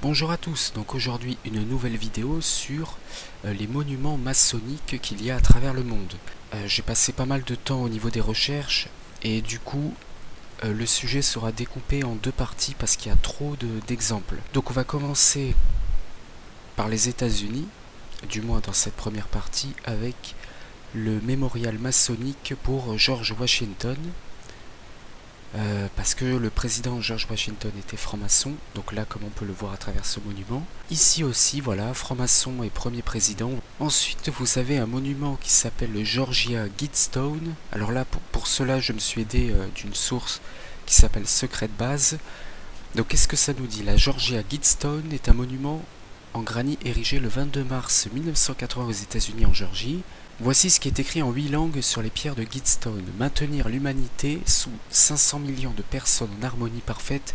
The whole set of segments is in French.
Bonjour à tous, donc aujourd'hui une nouvelle vidéo sur les monuments maçonniques qu'il y a à travers le monde. J'ai passé pas mal de temps au niveau des recherches et du coup le sujet sera découpé en deux parties parce qu'il y a trop d'exemples. Donc on va commencer par les États-Unis, du moins dans cette première partie, avec le mémorial maçonnique pour George Washington. Parce que le président George Washington était franc-maçon, donc là comme on peut le voir à travers ce monument. Ici aussi, voilà, franc-maçon et premier président. Ensuite vous avez un monument qui s'appelle le Georgia Guidestone. Alors là pour cela je me suis aidé d'une source qui s'appelle Secret Base. Donc qu'est-ce que ça nous dit? La Georgia Guidestone est un monument en granit érigé le 22 mars 1980 aux États-Unis en Géorgie. Voici ce qui est écrit en 8 langues sur les pierres de Guidestone. Maintenir l'humanité sous 500 millions de personnes en harmonie parfaite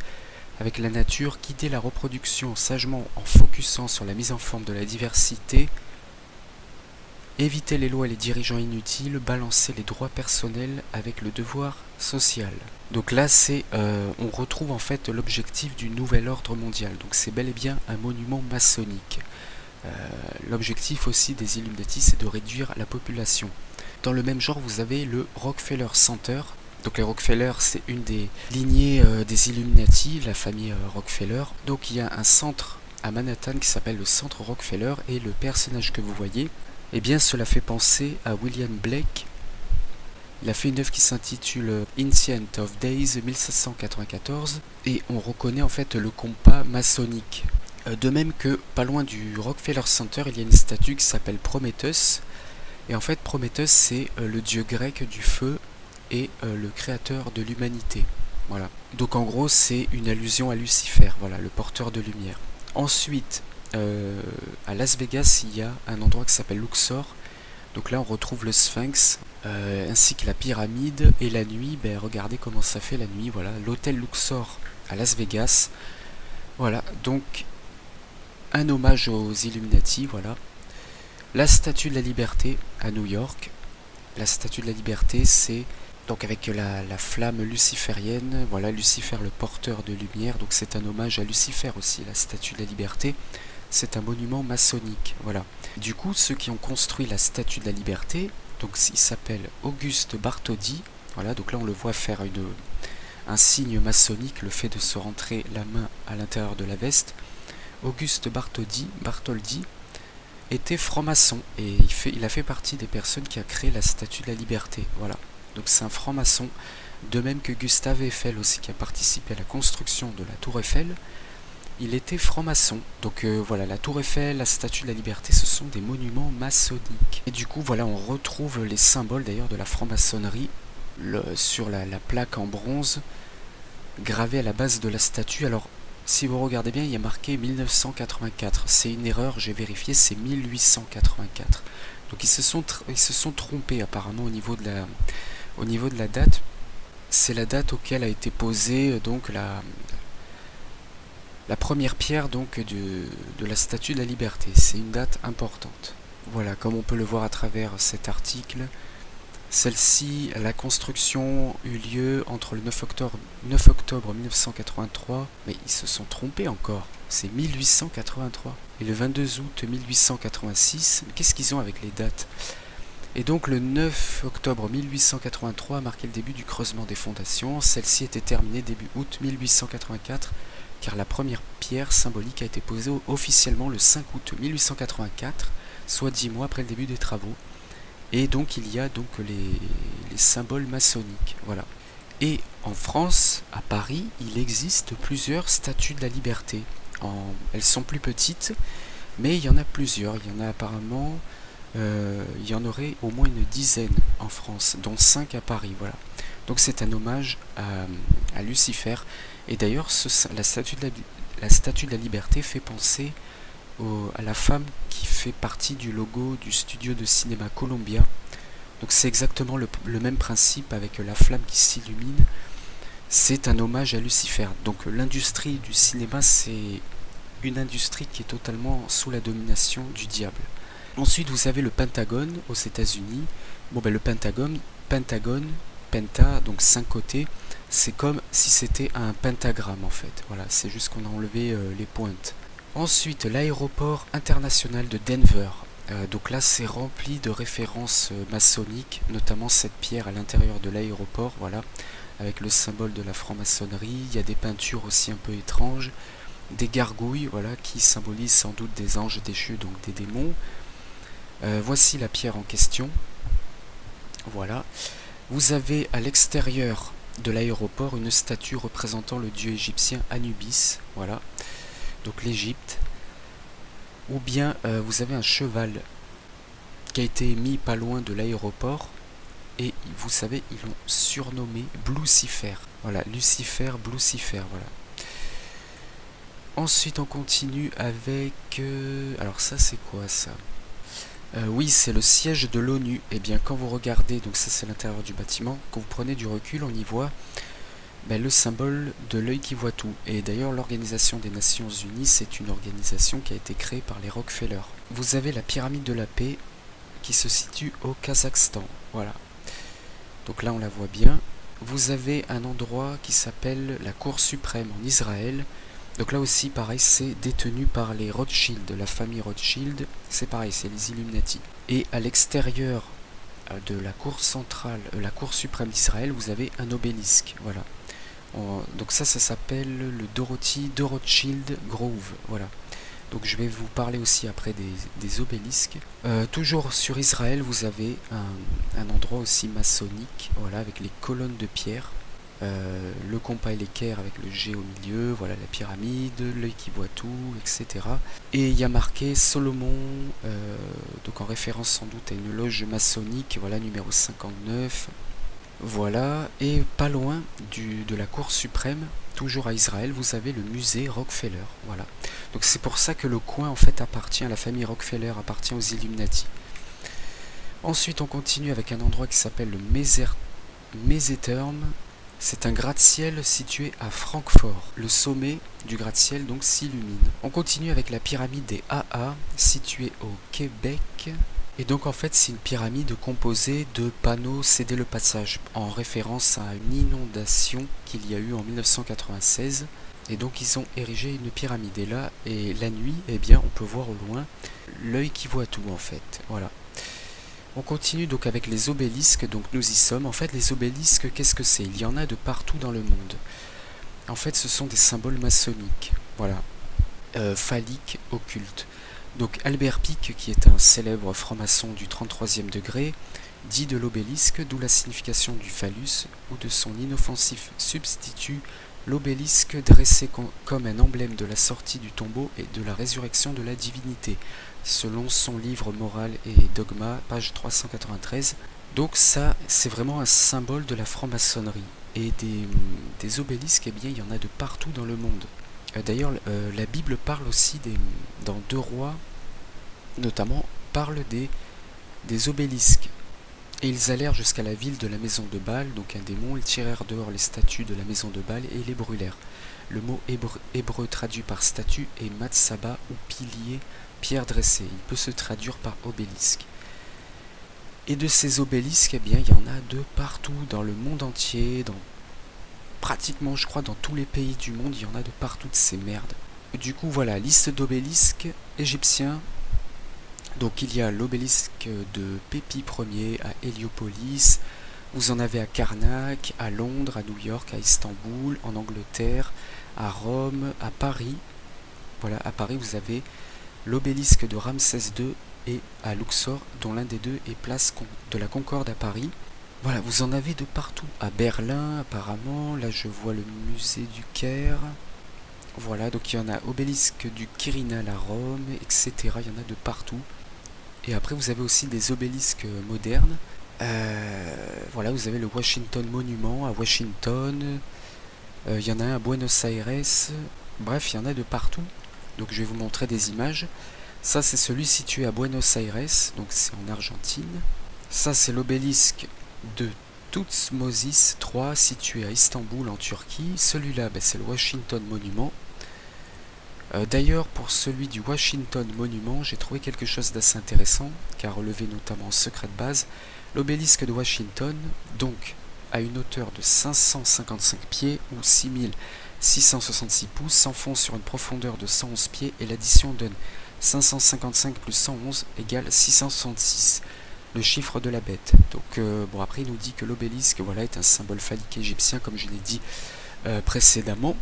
avec la nature, guider la reproduction sagement en focusant sur la mise en forme de la diversité, éviter les lois et les dirigeants inutiles, balancer les droits personnels avec le devoir social. Donc là, on retrouve en fait l'objectif du nouvel ordre mondial. Donc c'est bel et bien un monument maçonnique. L'objectif aussi des Illuminati, c'est de réduire la population. Dans le même genre, vous avez le Rockefeller Center. Donc les Rockefeller, c'est une des lignées des Illuminati, la famille Rockefeller. Donc il y a un centre à Manhattan qui s'appelle le centre Rockefeller, et le personnage que vous voyez, eh bien cela fait penser à William Blake. Il a fait une œuvre qui s'intitule Ancient of Days 1794, et on reconnaît en fait le compas maçonnique. De même que pas loin du Rockefeller Center, il y a une statue qui s'appelle Prométhée. Et en fait, Prométhée, c'est le dieu grec du feu et le créateur de l'humanité. Voilà. Donc en gros, c'est une allusion à Lucifer, voilà, le porteur de lumière. Ensuite, à Las Vegas, il y a un endroit qui s'appelle Luxor. Donc là, on retrouve le Sphinx, ainsi que la pyramide. Et la nuit, regardez comment ça fait la nuit. Voilà, l'hôtel Luxor à Las Vegas. Voilà, donc un hommage aux Illuminati, voilà. La Statue de la Liberté à New York. La Statue de la Liberté, c'est donc avec la flamme luciférienne, voilà, Lucifer le porteur de lumière, donc c'est un hommage à Lucifer aussi, la Statue de la Liberté. C'est un monument maçonnique, voilà. Du coup, ceux qui ont construit la Statue de la Liberté, donc il s'appelle Auguste Bartholdi, voilà, donc là on le voit faire un signe maçonnique, le fait de se rentrer la main à l'intérieur de la veste. Auguste Bartholdi était franc-maçon et il a fait partie des personnes qui a créé la Statue de la Liberté. Voilà. Donc c'est un franc-maçon, de même que Gustave Eiffel aussi, qui a participé à la construction de la Tour Eiffel. Il était franc-maçon. Donc voilà, la Tour Eiffel, la Statue de la Liberté, ce sont des monuments maçonniques. Et du coup, voilà, on retrouve les symboles d'ailleurs de la franc-maçonnerie sur la plaque en bronze gravée à la base de la statue. Alors, si vous regardez bien, il y a marqué 1984. C'est une erreur, j'ai vérifié, c'est 1884. Donc ils se sont trompés apparemment au niveau de la date. C'est la date auquel a été posée donc la première pierre donc de la Statue de la Liberté. C'est une date importante. Voilà, comme on peut le voir à travers cet article. Celle-ci, la construction eut lieu entre le 9 octobre 1983, mais ils se sont trompés encore, c'est 1883, et le 22 août 1886, qu'est-ce qu'ils ont avec les dates? Et donc le 9 octobre 1883 a marqué le début du creusement des fondations, celle-ci était terminée début août 1884, car la première pierre symbolique a été posée officiellement le 5 août 1884, soit 10 mois après le début des travaux. Et donc il y a donc les symboles maçonniques, voilà. Et en France, à Paris, il existe plusieurs statues de la liberté. Elles sont plus petites, mais il y en a plusieurs. Il y en a apparemment, il y en aurait au moins une dizaine en France, dont 5 à Paris, voilà. Donc c'est un hommage à Lucifer. Et d'ailleurs, la statue de la liberté fait penser à la femme qui fait partie du logo du studio de cinéma Columbia. Donc c'est exactement le même principe avec la flamme qui s'illumine. C'est un hommage à Lucifer. Donc l'industrie du cinéma, c'est une industrie qui est totalement sous la domination du diable. Ensuite, vous avez le Pentagone aux États-Unis. Bon, le Pentagone, penta, donc 5 côtés, c'est comme si c'était un pentagramme en fait. Voilà, c'est juste qu'on a enlevé les pointes. Ensuite, l'aéroport international de Denver. Donc là, c'est rempli de références maçonniques, notamment cette pierre à l'intérieur de l'aéroport, voilà, avec le symbole de la franc-maçonnerie. Il y a des peintures aussi un peu étranges, des gargouilles, voilà, qui symbolisent sans doute des anges déchus, donc des démons. Voici la pierre en question. Voilà. Vous avez à l'extérieur de l'aéroport une statue représentant le dieu égyptien Anubis, voilà, donc l'Égypte. Ou bien vous avez un cheval qui a été mis pas loin de l'aéroport, et vous savez, ils l'ont surnommé Blucifer. Voilà, Lucifer, Blucifer, voilà. Ensuite, on continue avec... alors ça, c'est quoi ça? Oui, c'est le siège de l'ONU. Et bien, quand vous regardez, donc ça c'est l'intérieur du bâtiment, quand vous prenez du recul, on y voit le symbole de l'œil qui voit tout. Et d'ailleurs, l'Organisation des Nations Unies, c'est une organisation qui a été créée par les Rockefeller. Vous avez la pyramide de la paix qui se situe au Kazakhstan. Voilà. Donc là, on la voit bien. Vous avez un endroit qui s'appelle la Cour suprême en Israël. Donc là aussi, pareil, c'est détenu par les Rothschild, la famille Rothschild. C'est pareil, c'est les Illuminati. Et à l'extérieur de la Cour centrale, la Cour suprême d'Israël, vous avez un obélisque. Voilà. Donc ça s'appelle le Dorothy de Rothschild Grove. Voilà. Donc je vais vous parler aussi après des obélisques. Toujours sur Israël, vous avez un endroit aussi maçonnique, voilà, avec les colonnes de pierre, le compas et l'équerre avec le G au milieu, voilà la pyramide, l'œil qui voit tout, etc. Et il y a marqué Solomon, donc en référence sans doute à une loge maçonnique, voilà, numéro 59. Voilà, et pas loin de la Cour suprême, toujours à Israël, vous avez le musée Rockefeller. Voilà. Donc c'est pour ça que le coin en fait appartient à la famille Rockefeller, appartient aux Illuminati. Ensuite, on continue avec un endroit qui s'appelle le Meseturm. C'est un gratte-ciel situé à Francfort. Le sommet du gratte-ciel donc s'illumine. On continue avec la pyramide des AA, située au Québec. Et donc en fait c'est une pyramide composée de panneaux céder le passage, en référence à une inondation qu'il y a eu en 1996. Et donc ils ont érigé une pyramide. Et là, et la nuit, eh bien on peut voir au loin l'œil qui voit tout en fait. Voilà. On continue donc avec les obélisques, donc nous y sommes. En fait les obélisques, qu'est-ce que c'est? Il y en a de partout dans le monde. En fait ce sont des symboles maçonniques, voilà, phalliques, occultes. Donc Albert Picque, qui est un célèbre franc-maçon du 33e degré, dit de l'obélisque, d'où la signification du phallus ou de son inoffensif substitut, l'obélisque dressé comme un emblème de la sortie du tombeau et de la résurrection de la divinité, selon son livre Morale et Dogma, page 393. Donc ça, c'est vraiment un symbole de la franc-maçonnerie. Et des obélisques, eh bien, il y en a de partout dans le monde. D'ailleurs, la Bible parle aussi dans 2 rois, notamment, parle des obélisques. Et ils allèrent jusqu'à la ville de la maison de Baal, donc un démon, ils tirèrent dehors les statues de la maison de Baal et les brûlèrent. Le mot hébreu traduit par statue est matsaba ou pilier, pierre dressée. Il peut se traduire par obélisque. Et de ces obélisques, eh bien, il y en a de partout dans le monde entier, pratiquement, je crois, dans tous les pays du monde, il y en a de partout de ces merdes. Du coup, voilà, liste d'obélisques égyptiens. Donc il y a l'obélisque de Pépi Ier à Héliopolis, vous en avez à Karnak, à Londres, à New York, à Istanbul, en Angleterre, à Rome, à Paris. Voilà, à Paris vous avez l'obélisque de Ramsès II et à Luxor, dont l'un des deux est place de la Concorde à Paris. Voilà, vous en avez de partout. À Berlin, apparemment, là je vois le musée du Caire. Voilà, donc il y en a obélisque du Quirinal à Rome, etc. Il y en a de partout. Et après, vous avez aussi des obélisques modernes. Voilà, vous avez le Washington Monument à Washington. Il y en a un à Buenos Aires. Bref, il y en a de partout. Donc je vais vous montrer des images. Ça, c'est celui situé à Buenos Aires, donc c'est en Argentine. Ça, c'est l'obélisque de Tutmosis III, situé à Istanbul, en Turquie. Celui-là, c'est le Washington Monument. D'ailleurs, pour celui du Washington Monument, j'ai trouvé quelque chose d'assez intéressant, qu'a relevé notamment en secret de base. L'obélisque de Washington, donc, a une hauteur de 555 pieds ou 6000 666 pouces, s'enfonce sur une profondeur de 111 pieds et l'addition donne 555 plus 111 égale 666, le chiffre de la bête. Donc bon, après il nous dit que l'obélisque voilà, est un symbole phallique égyptien comme je l'ai dit précédemment.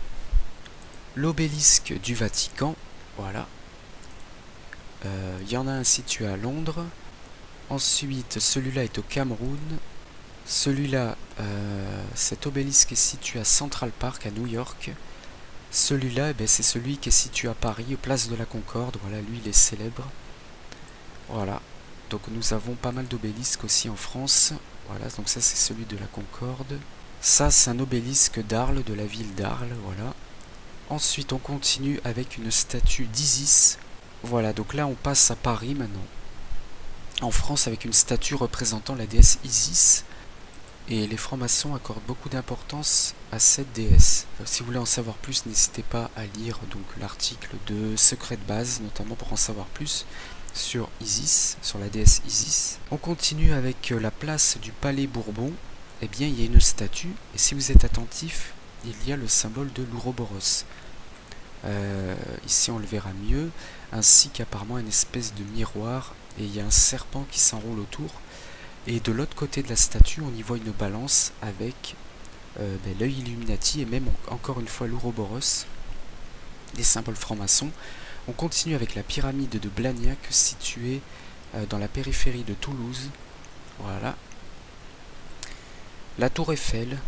L'obélisque du Vatican, voilà. Il y en a un situé à Londres. Ensuite, celui-là est au Cameroun. Celui-là, cet obélisque est situé à Central Park à New York. Celui-là, c'est celui qui est situé à Paris, place de la Concorde. Voilà, lui, il est célèbre. Voilà. Donc nous avons pas mal d'obélisques aussi en France. Voilà, donc ça c'est celui de la Concorde. Ça c'est un obélisque d'Arles, de la ville d'Arles, voilà. Ensuite on continue avec une statue d'Isis. Voilà, donc là on passe à Paris maintenant. En France avec une statue représentant la déesse Isis. Et les francs-maçons accordent beaucoup d'importance à cette déesse. Si vous voulez en savoir plus, n'hésitez pas à lire donc l'article de Secret de base, notamment pour en savoir plus sur Isis, sur la déesse Isis. On continue avec la place du Palais Bourbon. Eh bien, il y a une statue, et si vous êtes attentif, il y a le symbole de l'Ouroboros. Ici, on le verra mieux, ainsi qu'apparemment une espèce de miroir, et il y a un serpent qui s'enroule autour. Et de l'autre côté de la statue, on y voit une balance avec l'œil Illuminati et même encore une fois l'Ouroboros, des symboles francs-maçons. On continue avec la pyramide de Blagnac située dans la périphérie de Toulouse. Voilà. La tour Eiffel,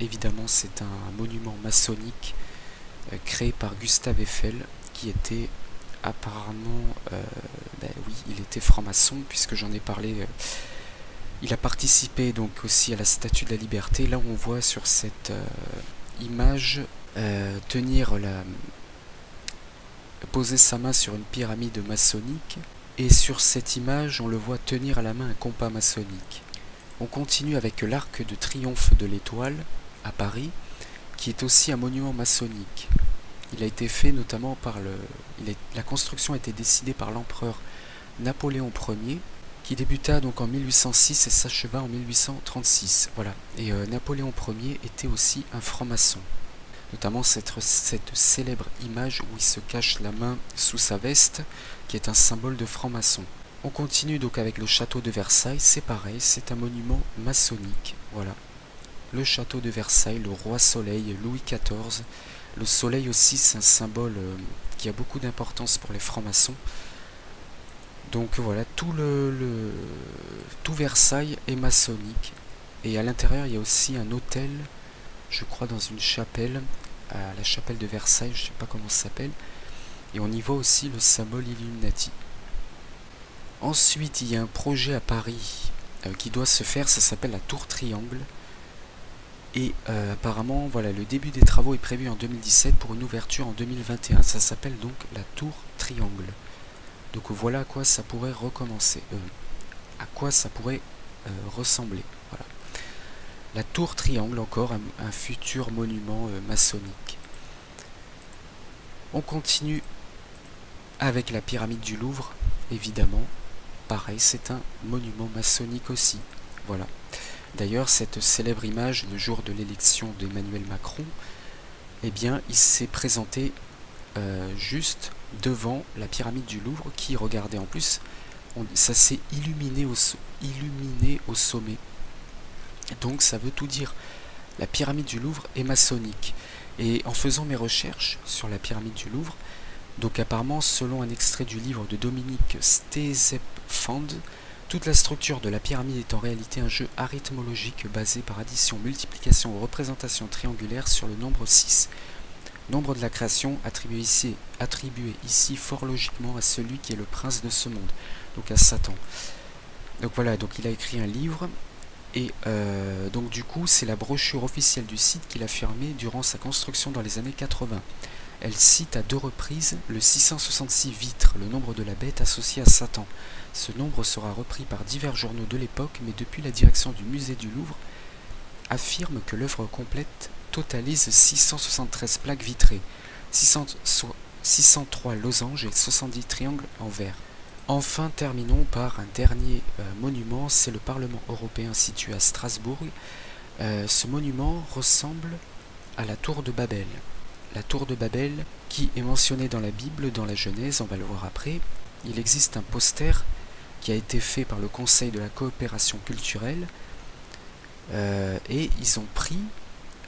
évidemment c'est un monument maçonnique créé par Gustave Eiffel qui était apparemment, oui, il était franc-maçon puisque j'en ai parlé. Il a participé donc aussi à la Statue de la Liberté. Là on voit sur cette image poser sa main sur une pyramide maçonnique. Et sur cette image on le voit tenir à la main un compas maçonnique. On continue avec l'Arc de Triomphe de l'Étoile à Paris, qui est aussi un monument maçonnique. Il a été fait notamment la construction a été décidée par l'empereur Napoléon Ier, qui débuta donc en 1806 et s'acheva en 1836. Voilà. Et Napoléon Ier était aussi un franc-maçon. Notamment cette célèbre image où il se cache la main sous sa veste, qui est un symbole de franc-maçon. On continue donc avec le château de Versailles, c'est pareil, c'est un monument maçonnique. Voilà. Le château de Versailles, le roi soleil, Louis XIV. Le soleil aussi, c'est un symbole qui a beaucoup d'importance pour les francs-maçons. Donc voilà, tout Versailles est maçonnique. Et à l'intérieur, il y a aussi un hôtel, je crois dans une chapelle, à la chapelle de Versailles, je ne sais pas comment ça s'appelle. Et on y voit aussi le symbole Illuminati. Ensuite, il y a un projet à Paris qui doit se faire, ça s'appelle la Tour Triangle. Et apparemment, voilà, le début des travaux est prévu en 2017 pour une ouverture en 2021. Ça s'appelle donc la Tour Triangle. Donc voilà à quoi ça pourrait recommencer, à quoi ça pourrait ressembler. Voilà. La Tour Triangle, encore un futur monument maçonnique. On continue avec la pyramide du Louvre, évidemment. Pareil, c'est un monument maçonnique aussi. Voilà. D'ailleurs, cette célèbre image, le jour de l'élection d'Emmanuel Macron, eh bien, il s'est présenté juste devant la pyramide du Louvre, qui, regardez, en plus, ça s'est illuminé au sommet. Donc, ça veut tout dire. La pyramide du Louvre est maçonnique. Et en faisant mes recherches sur la pyramide du Louvre, donc apparemment, selon un extrait du livre de Dominique Stezepfand, toute la structure de la pyramide est en réalité un jeu arithmologique basé par addition, multiplication ou représentation triangulaire sur le nombre 6. Nombre de la création attribué ici fort logiquement à celui qui est le prince de ce monde, donc à Satan. Donc voilà, donc il a écrit un livre, et donc du coup c'est la brochure officielle du site qu'il a fermée durant sa construction dans les années 80. Elle cite à 2 reprises le 666 vitres, le nombre de la bête associé à Satan. Ce nombre sera repris par divers journaux de l'époque, mais depuis la direction du musée du Louvre affirme que l'œuvre complète totalise 673 plaques vitrées, 603 losanges et 70 triangles en verre. Enfin, terminons par un dernier monument, c'est le Parlement européen situé à Strasbourg. Ce monument ressemble à la tour de Babel. la tour de Babel, qui est mentionnée dans la Bible, dans la Genèse, on va le voir après. Il existe un poster qui a été fait par le Conseil de la coopération culturelle, et ils ont pris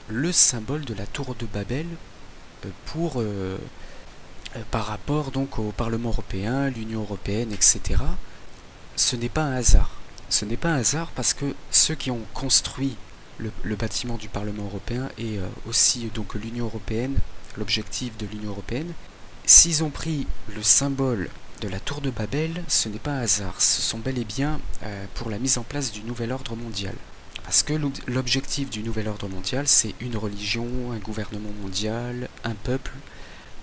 le symbole de la tour de Babel par rapport donc au Parlement européen, l'Union européenne, etc. Ce n'est pas un hasard. Ce n'est pas un hasard parce que ceux qui ont construit le bâtiment du Parlement européen et aussi donc l'Union européenne, l'objectif de l'Union européenne, s'ils ont pris le symbole de la tour de Babel, ce n'est pas un hasard. Ce sont bel et bien pour la mise en place du nouvel ordre mondial. Parce que l'objectif du nouvel ordre mondial, c'est une religion, un gouvernement mondial, un peuple,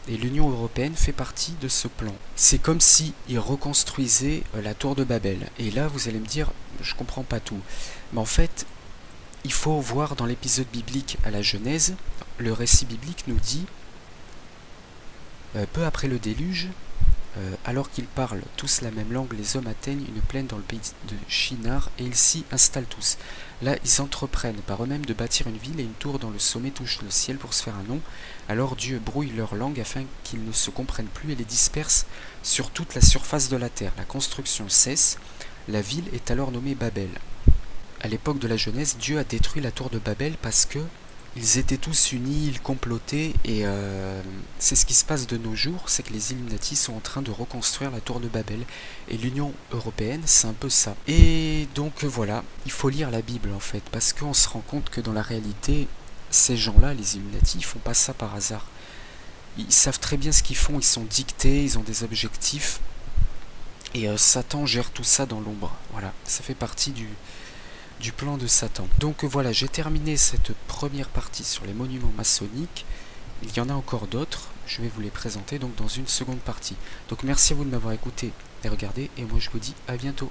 et l'Union européenne fait partie de ce plan. C'est comme si ils reconstruisaient la tour de Babel. Et là, vous allez me dire, je comprends pas tout. Mais en fait, il faut voir dans l'épisode biblique à la Genèse, le récit biblique nous dit, peu après le déluge, alors qu'ils parlent tous la même langue, les hommes atteignent une plaine dans le pays de Shinar et ils s'y installent tous. Là, ils entreprennent par eux-mêmes de bâtir une ville et une tour dont le sommet touche le ciel pour se faire un nom. Alors Dieu brouille leur langue afin qu'ils ne se comprennent plus et les disperse sur toute la surface de la terre. La construction cesse. La ville est alors nommée Babel. À l'époque de la Genèse, Dieu a détruit la tour de Babel parce que ils étaient tous unis, ils complotaient, et c'est ce qui se passe de nos jours, c'est que les Illuminati sont en train de reconstruire la tour de Babel. Et l'Union européenne, c'est un peu ça. Et donc voilà, il faut lire la Bible en fait, parce qu'on se rend compte que dans la réalité, ces gens-là, les Illuminati, ils font pas ça par hasard. Ils savent très bien ce qu'ils font, ils sont dictés, ils ont des objectifs, et Satan gère tout ça dans l'ombre. Voilà, ça fait partie du plan de Satan. Donc voilà, j'ai terminé cette première partie sur les monuments maçonniques. Il y en a encore d'autres, je vais vous les présenter donc dans une seconde partie. Donc merci à vous de m'avoir écouté et regardé, et moi je vous dis à bientôt.